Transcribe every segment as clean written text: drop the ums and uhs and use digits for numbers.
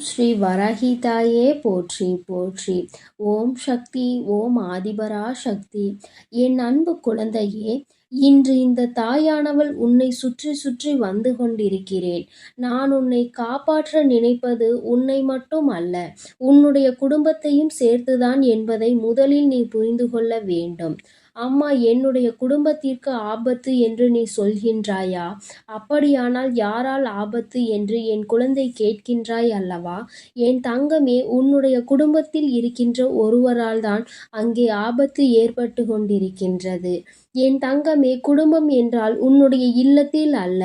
ஸ்ரீ வராகிதாயே போற்றி போற்றி. ஓம் சக்தி. ஓம் ஆதிபரா சக்தி. என் அன்பு குழந்தையே, இன்று இந்த தாயானவள் உன்னை சுற்றி சுற்றி வந்து கொண்டிருக்கிறேன். நான் உன்னை காப்பாற்ற நினைப்பது உன்னை மட்டும் அல்ல, உன்னுடைய குடும்பத்தையும் சேர்த்துதான் என்பதை முதலில் நீ புரிந்து கொள்ள வேண்டும். அம்மா, என்னுடைய குடும்பத்திற்கு ஆபத்து என்று நீ சொல்கின்றாயா? அப்படியானால் யாரால் ஆபத்து என்று என் குழந்தை கேட்கின்றாய் அல்லவா? என் தங்கமே, உன்னுடைய குடும்பத்தில் இருக்கின்ற ஒருவரால் தான் அங்கே ஆபத்து ஏற்பட்டு கொண்டிருக்கின்றது. என் தங்கமே, குடும்பம் என்றால் உன்னுடைய இல்லத்தில் அல்ல,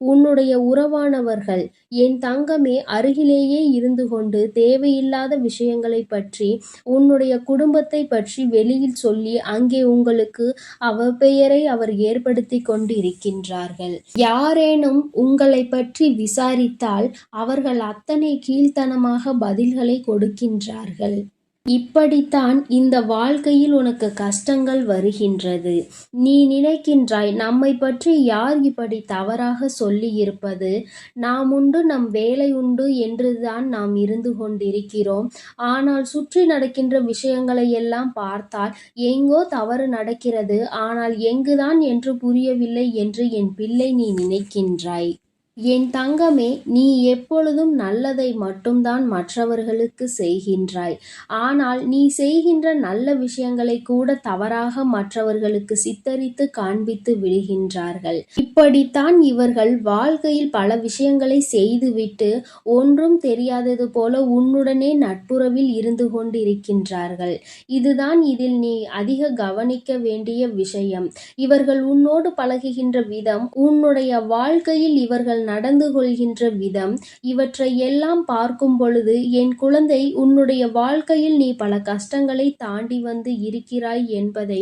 உன்னுடைய உறவானவர்கள். என் தங்கமே, அருகிலேயே இருந்து கொண்டு தேவையில்லாத விஷயங்களை பற்றி, உன்னுடைய குடும்பத்தை பற்றி வெளியில் சொல்லி அங்கே உங்களுக்கு அவப்பெயரை அவர் ஏற்படுத்தி கொண்டு இருக்கின்றார்கள். யாரேனும் உங்களை பற்றி விசாரித்தால் அவர்கள் அத்தனை கீழ்த்தனமாக பதில்களை கொடுக்கின்றார்கள். இப்படித்தான் இந்த வாழ்க்கையில் உனக்கு கஷ்டங்கள் வருகின்றது. நீ நினைக்கின்றாய், நம்மை பற்றி யார் இப்படி தவறாக சொல்லி இருப்பது, நாம் உண்டு நம் வேலை உண்டு என்றுதான் நாம் இருந்து கொண்டிருக்கிறோம். ஆனால் சுற்றி நடக்கின்ற விஷயங்களை எல்லாம் பார்த்தால் எங்கோ தவறு நடக்கிறது, ஆனால் எங்குதான் என்று புரியவில்லை என்று என் பிள்ளை நீ நினைக்கின்றாய். என் தங்கமே, நீ எப்பொழுதும் நல்லதை மட்டும்தான் மற்றவர்களுக்கு செய்கின்றாய். ஆனால் நீ செய்கின்ற நல்ல விஷயங்களை கூட தவறாக மற்றவர்களுக்கு சித்தரித்து காண்பித்து விடுகின்றார்கள். இப்படித்தான் இவர்கள் வாழ்க்கையில் பல விஷயங்களை செய்துவிட்டு ஒன்றும் தெரியாதது போல உன்னுடனே நட்புறவில் இருந்து கொண்டிருக்கின்றார்கள். இதுதான் இதில் நீ அதிக கவனிக்க வேண்டிய விஷயம். இவர்கள் உன்னோடு பழகுகின்ற விதம், உன்னுடைய வாழ்க்கையில் இவர்கள் நடந்து கொள்கின்ற விதம், இவற்றை எல்லாம் பார்க்கும் பொழுது என் குழந்தை, உன்னுடைய வாழ்க்கையில் நீ பல கஷ்டங்களை தாண்டி வந்து இருக்கிறாய் என்பதை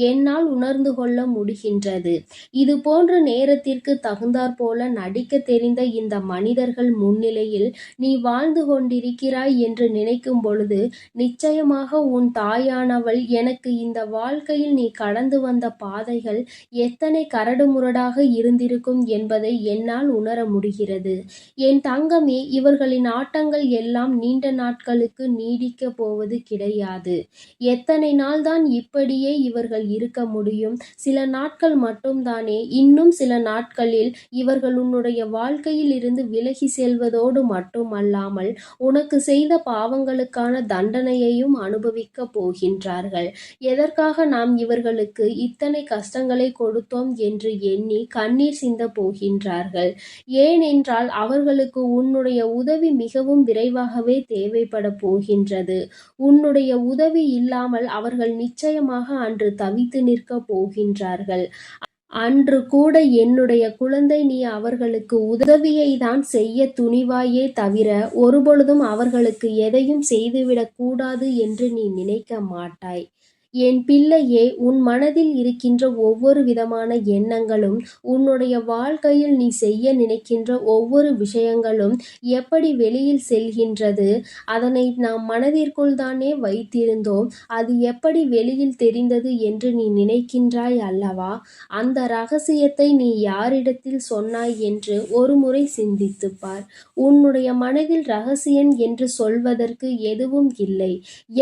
என்னால் உணர்ந்து கொள்ள முடிகின்றது. இது போன்ற நேரத்திற்கு தகுந்தாற் போல நடிக்க தெரிந்த இந்த மனிதர்கள் முன்னிலையில் நீ வாழ்ந்து கொண்டிருக்கிறாய் என்று நினைக்கும் பொழுது நிச்சயமாக உன் தாயானவள் எனக்கு இந்த வாழ்க்கையில் நீ கடந்து வந்த பாதைகள் எத்தனை கரடுமுரடாக இருந்திருக்கும் என்பதை என்னால் உணர முடிகிறது. என் தங்கமே, இவர்களின் ஆட்டங்கள் எல்லாம் நீண்ட நாட்களுக்கு நீடிக்க போவது கிடையாது. எத்தனை நாள் தான் இப்படியே இவர்கள் இருக்க முடியும்? சில நாட்கள் மட்டும்தானே. இன்னும் சில நாட்களில் இவர்கள் உன்னுடைய வாழ்க்கையில் இருந்து விலகி செல்வதோடு மட்டுமல்லாமல் உனக்கு செய்த பாவங்களுக்கான தண்டனையையும் அனுபவிக்க போகின்றார்கள். எதற்காக நாம் இவர்களுக்கு இத்தனை கஷ்டங்களை கொடுத்தோம் என்று எண்ணி கண்ணீர் சிந்த போகின்றார்கள். ஏனென்றால் அவர்களுக்கு உன்னுடைய உதவி மிகவும் விரைவாகவே தேவைப்பட போகின்றது. உன்னுடைய உதவி இல்லாமல் அவர்கள் நிச்சயமாக அன்று தவித்து நிற்க போகின்றார்கள். அன்று கூட என்னுடைய குழந்தை, நீ அவர்களுக்கு உதவியை தான் செய்ய துணிவாயே தவிர ஒருபொழுதும் அவர்களுக்கு எதையும் செய்துவிடக் கூடாது என்று நீ நினைக்க மாட்டாய். என் பிள்ளையே, உன் மனதில் இருக்கின்ற ஒவ்வொரு விதமான எண்ணங்களும், உன்னுடைய வாழ்க்கையில் நீ செய்ய நினைக்கின்ற ஒவ்வொரு விஷயங்களும் எப்படி வெளியில் செல்கின்றது? அதனை நாம் மனதிற்குள் தானே வைத்திருந்தோம், அது எப்படி வெளியில் தெரிந்தது என்று நீ நினைக்கின்றாய் அல்லவா? அந்த ரகசியத்தை நீ யாரிடத்தில் சொன்னாய் என்று ஒரு முறை சிந்தித்துப் பார். உன்னுடைய மனதில் ரகசியம் என்று சொல்வதற்கு எதுவும் இல்லை.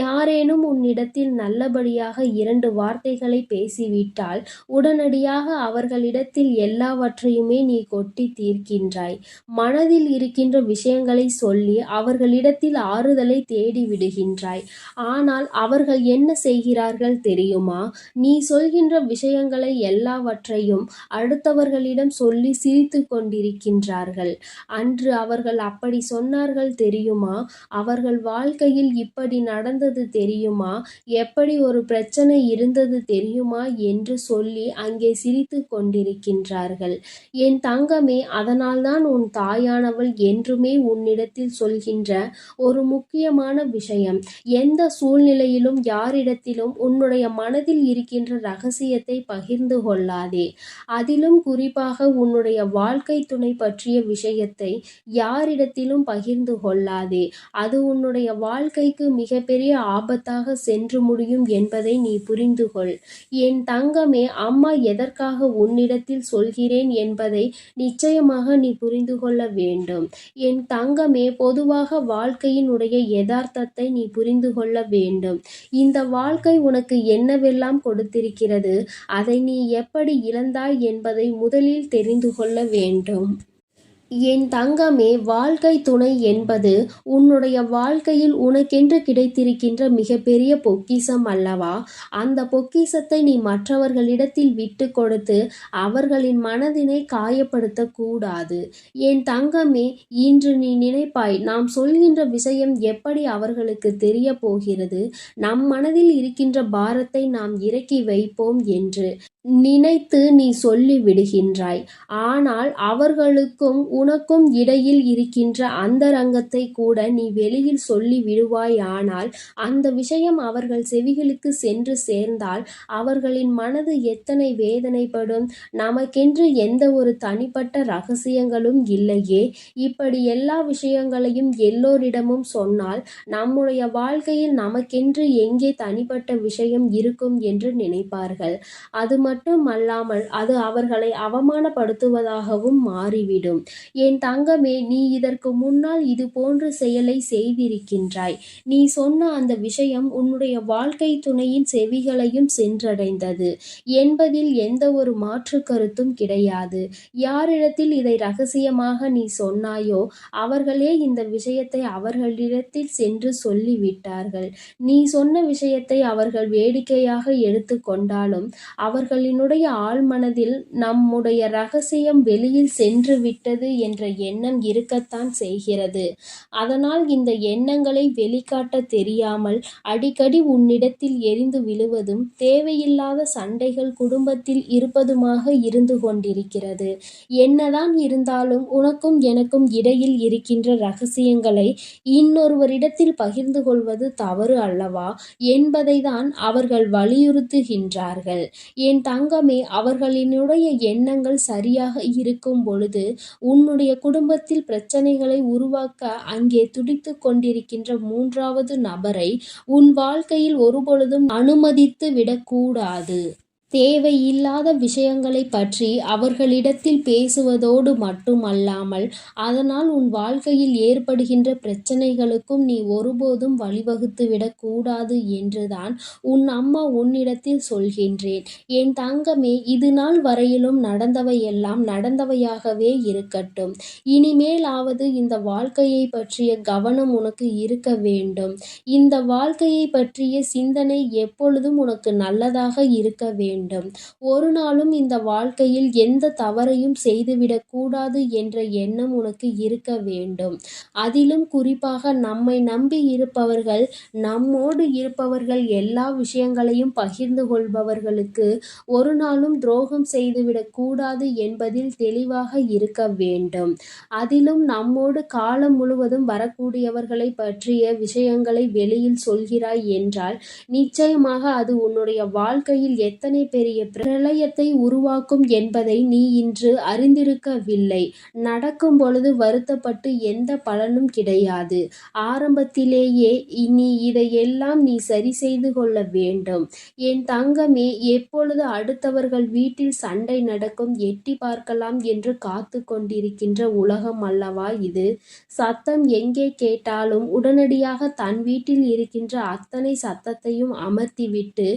யாரேனும் உன்னிடத்தில் நல்லபடியாக 2 வார்த்தைகளை பேசிவிட்டால் உடனடியாக அவர்களிடத்தில் எல்லாவற்றையுமே நீ கொட்டி தீர்க்கின்றாய். மனதில் இருக்கின்ற விஷயங்களை சொல்லி அவர்களிடத்தில் ஆறுதலை தேடி விடுகின்றாய். ஆனால் அவர்கள் என்ன செய்கிறார்கள் தெரியுமா? நீ சொல்கின்ற விஷயங்களை எல்லாவற்றையும் அடுத்தவர்களிடம் சொல்லி சிரித்து கொண்டிருக்கின்றார்கள். அன்று அவர்கள் அப்படி சொன்னார்கள் தெரியுமா? அவர்கள் வாழ்க்கையில் இப்படி நடந்தது தெரியுமா? எப்படி ஒரு பிரச்சனை இருந்தது தெரியுமா என்று சொல்லி அங்கே சிரித்து கொண்டிருக்கின்றார்கள். என் தங்கமே, அதனால்தான் உன் தாயானவள் என்றுமே உன்னிடத்தில் சொல்கின்ற ஒரு முக்கியமான விஷயம், எந்த சூழ்நிலையிலும் யாரிடத்திலும் உன்னுடைய மனதில் இருக்கின்ற ரகசியத்தை பகிர்ந்து கொள்ளாதே. அதிலும் குறிப்பாக உன்னுடைய வாழ்க்கை துணை பற்றிய விஷயத்தை யாரிடத்திலும் பகிர்ந்து கொள்ளாதே. அது உன்னுடைய வாழ்க்கைக்கு மிகப்பெரிய ஆபத்தாக சென்று முடியும் என்பதை என்பதை நீ புரிந்து கொள். என் தங்கமே, அம்மா எதற்காக உன்னிடத்தில் சொல்கிறேன் என்பதை நிச்சயமாக நீ புரிந்து கொள்ள வேண்டும். என் தங்கமே, பொதுவாக வாழ்க்கையினுடைய யதார்த்தத்தை நீ புரிந்து கொள்ள வேண்டும். இந்த வாழ்க்கை உனக்கு என்னவெல்லாம் கொடுத்திருக்கிறது, அதை நீ எப்படி இழந்தாய் என்பதை முதலில் தெரிந்து கொள்ள வேண்டும். என் தங்கமே, வாழ்க்கை துணை என்பது உன்னுடைய வாழ்க்கையில் உனக்கென்று கிடைத்திருக்கின்ற மிகப்பெரிய பொக்கிஷம் அல்லவா? அந்த பொக்கிஷத்தை நீ மற்றவர்களிடத்தில் விட்டு கொடுத்து அவர்களின் மனதினை காயப்படுத்தக்கூடாது. என் தங்கமே, இன்று நீ நினைப்பாய், நாம் சொல்கின்ற விஷயம் எப்படி அவர்களுக்கு தெரிய போகிறது, நம் மனதில் இருக்கின்ற பாரத்தை நாம் இறக்கி வைப்போம் என்று நினைத்து நீ சொல்லி விடுகின்றாய். ஆனால் அவர்களுக்கும் உனக்கும் இடையில் இருக்கின்ற அந்தரங்கத்தை கூட நீ வெளியில் சொல்லி விடுவாயானால் அந்த விஷயம் அவர்கள் செவிகளுக்கு சென்று சேர்ந்தால் அவர்களின் மனது எத்தனை வேதனைப்படும். நமக்கென்று எந்த ஒரு தனிப்பட்ட ரகசியங்களும் இல்லையே, இப்படி எல்லா விஷயங்களையும் எல்லோரிடமும் சொன்னால் நம்முடைய வாழ்க்கையில் நமக்கென்று எங்கே தனிப்பட்ட விஷயம் இருக்கும் என்று நினைப்பார்கள். அது மட்டும் அல்லாமல் அது அவர்களை அவமானப்படுத்துவதாகவும் மாறிவிடும். என் தங்கமே, நீ இதற்கு முன்னால் இது போன்ற செயலை செய்திருக்கின்றாய். நீ சொன்ன அந்த விஷயம் உன்னுடைய வாழ்க்கை துணையின் செவிகளையும் சென்றடைந்தது என்பதில் எந்த ஒரு மாற்று கருத்தும் கிடையாது. யாரிடத்தில் இதை ரகசியமாக நீ சொன்னாயோ அவர்களே இந்த விஷயத்தை அவர்களிடத்தில் சென்று சொல்லிவிட்டார்கள். நீ சொன்ன விஷயத்தை அவர்கள் வேடிக்கையாக எடுத்து கொண்டாலும் அவர்களினுடைய ஆழ்மனதில் நம்முடைய ரகசியம் வெளியில் சென்று விட்டது என்ற எண்ணம் இருக்கத்தான் செய்கிறது. அதனால் இந்த எண்ணங்களை வெளிக்காட்ட தெரியாமல் அடிக்கடி உன்னிடத்தில் எரிந்து விழுவதும் தேவையில்லாத சண்டைகள் குடும்பத்தில் இருப்பதுமாக இருந்து கொண்டிருக்கிறது. என்னதான் இருந்தாலும் உனக்கும் எனக்கும் இடையில் இருக்கின்ற ரகசியங்களை இன்னொருவரிடத்தில் பகிர்ந்து கொள்வது தவறு அல்லவா என்பதை தான் அவர்கள் வலியுறுத்துகின்றார்கள். என் தங்கமே, அவர்களினுடைய எண்ணங்கள் சரியாக இருக்கும் பொழுது உன்னுடைய குடும்பத்தில் பிரச்சனைகளை உருவாக்க அங்கே துடித்துக் கொண்டிருக்கின்ற மூன்றாவது நபரை உன் வாழ்க்கையில் ஒருபொழுதும் அனுமதித்து விடக்கூடாது. தேவையில்லாத விஷயங்களை பற்றி அவர்களிடத்தில் பேசுவதோடு மட்டுமல்லாமல் அதனால் உன் வாழ்க்கையில் ஏற்படுகின்ற பிரச்சனைகளுக்கும் நீ ஒருபோதும் வழிவகுத்துவிடக் கூடாது என்றுதான் உன் அம்மா உன்னிடத்தில் சொல்கின்றேன். என் தங்கமே, இது நாள் வரையிலும் நடந்தவையெல்லாம் நடந்தவையாகவே இருக்கட்டும். இனிமேலாவது இந்த வாழ்க்கையை பற்றிய கவனம் உனக்கு இருக்க வேண்டும். இந்த வாழ்க்கையை பற்றிய சிந்தனை எப்பொழுதும் உனக்கு நல்லதாக இருக்க வேண்டும். ஒரு நாளும் இந்த வாழ்க்கையில் எந்த தவறையும் செய்துவிடக் கூடாது என்ற எண்ணம் உனக்கு இருக்க வேண்டும். அதிலும் குறிப்பாக நம்மை நம்பி இருப்பவர்கள், நம்மோடு இருப்பவர்கள், எல்லா விஷயங்களையும் பகிர்ந்து கொள்பவர்களுக்கு ஒரு நாளும் துரோகம் செய்துவிடக் கூடாது என்பதில் தெளிவாக இருக்க வேண்டும். அதிலும் நம்மோடு காலம் முழுவதும் வரக்கூடியவர்களை பற்றிய விஷயங்களை வெளியில் சொல்கிறாய் என்றால் நிச்சயமாக அது உன்னுடைய வாழ்க்கையில் எத்தனை பெரிய பிரளயத்தை உருவாக்கும் என்பதை நீ இன்று அறிந்திருக்கவில்லை. நடக்கும் பொழுது வருத்தப்பட்டு எந்த பலனும் கிடையாது. ஆரம்பத்திலேயே நீ இதையெல்லாம் நீ சரி செய்து கொள்ள வேண்டும். என் தங்கமே, எப்பொழுது அடுத்தவர்கள் வீட்டில் சண்டை நடக்கும் எட்டி பார்க்கலாம் என்று காத்து கொண்டிருக்கின்ற உலகம் அல்லவா இது. சத்தம் எங்கே கேட்டாலும் உடனடியாக தன் வீட்டில் இருக்கின்ற அத்தனை சத்தத்தையும் அமர்த்திவிட்டு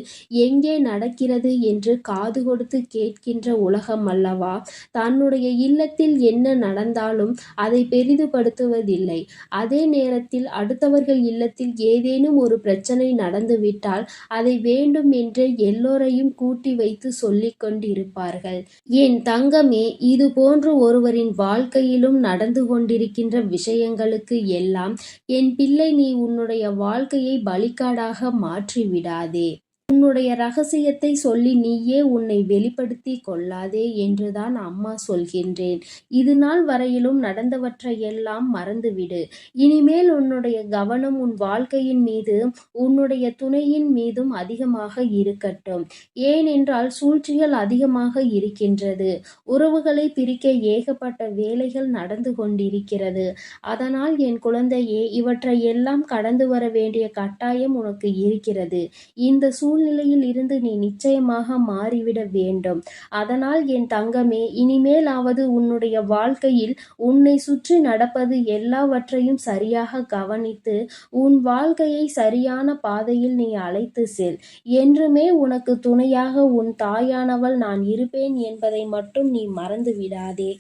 எங்கே நடக்கிறது என்று காது கொடுத்து கேட்கின்ற உலகம் அல்லவா. தன்னுடைய இல்லத்தில் என்ன நடந்தாலும் அதை பெரிதுபடுத்துவதில்லை. அதே நேரத்தில் அடுத்தவர்கள் இல்லத்தில் ஏதேனும் ஒரு பிரச்சனை நடந்துவிட்டால் அதை வேண்டும் என்றே எல்லோரையும் கூட்டி வைத்து சொல்லிக் கொண்டிருப்பார்கள். என் தங்கமே, இது போன்று ஒருவரின் வாழ்க்கையிலும் நடந்து கொண்டிருக்கின்ற விஷயங்களுக்கு எல்லாம் என் பிள்ளை, நீ உன்னுடைய வாழ்க்கையை பலிக்காடாக மாற்றி விடாதே. உன்னுடைய ரகசியத்தை சொல்லி நீயே உன்னை வெளிப்படுத்தி கொள்ளாதே என்றுதான் அம்மா சொல்கின்றேன். இது நாள் வரையிலும் நடந்தவற்றையெல்லாம் மறந்துவிடு. இனிமேல் உன்னுடைய கவனம் உன் வாழ்க்கையின் மீது, உன்னுடைய துணையின் மீதும் அதிகமாக இருக்கட்டும். ஏனென்றால் சூழ்ச்சிகள் அதிகமாக இருக்கின்றது. உறவுகளை பிரிக்க ஏகப்பட்ட வேலைகள் நடந்து கொண்டிருக்கிறது. அதனால் என் குழந்தையே, இவற்றையெல்லாம் கடந்து வர வேண்டிய கட்டாயம் உனக்கு இருக்கிறது. இந்த சூழ்நிலையில் இருந்து நீ நிச்சயமாக மாறிவிட வேண்டும். அதனால் என் தங்கமே, இனிமேலாவது உன்னுடைய வாழ்க்கையில் உன்னை சுற்றி நடப்பது எல்லாவற்றையும் சரியாக கவனித்து உன் வாழ்க்கையை சரியான பாதையில் நீ அழைத்து செல். என்றுமே உனக்கு துணையாக உன் தாயானவள் நான் இருப்பேன் என்பதை மட்டும் நீ மறந்து விடாதே.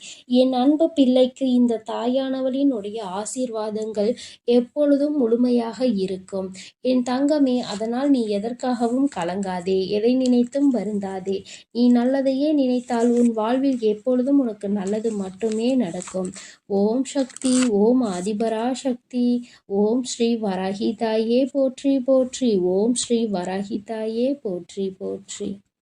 என் அன்பு பிள்ளைக்கு இந்த தாயானவளின் உடைய ஆசீர்வாதங்கள் எப்பொழுதும் முழுமையாக இருக்கும். என் தங்கமே, அதனால் நீ எதற்காகவும் கலங்காதே, எதை நினைத்தும் வருந்தாதே. நீ நல்லதையே நினைத்தால் உன் வாழ்வில் எப்பொழுதும் உனக்கு நல்லது மட்டுமே நடக்கும். ஓம் சக்தி, ஓம் ஆதிபரா சக்தி, ஓம் ஸ்ரீ வராகி தாயே போற்றி போற்றி, ஓம் ஸ்ரீ வராகி தாயே போற்றி போற்றி.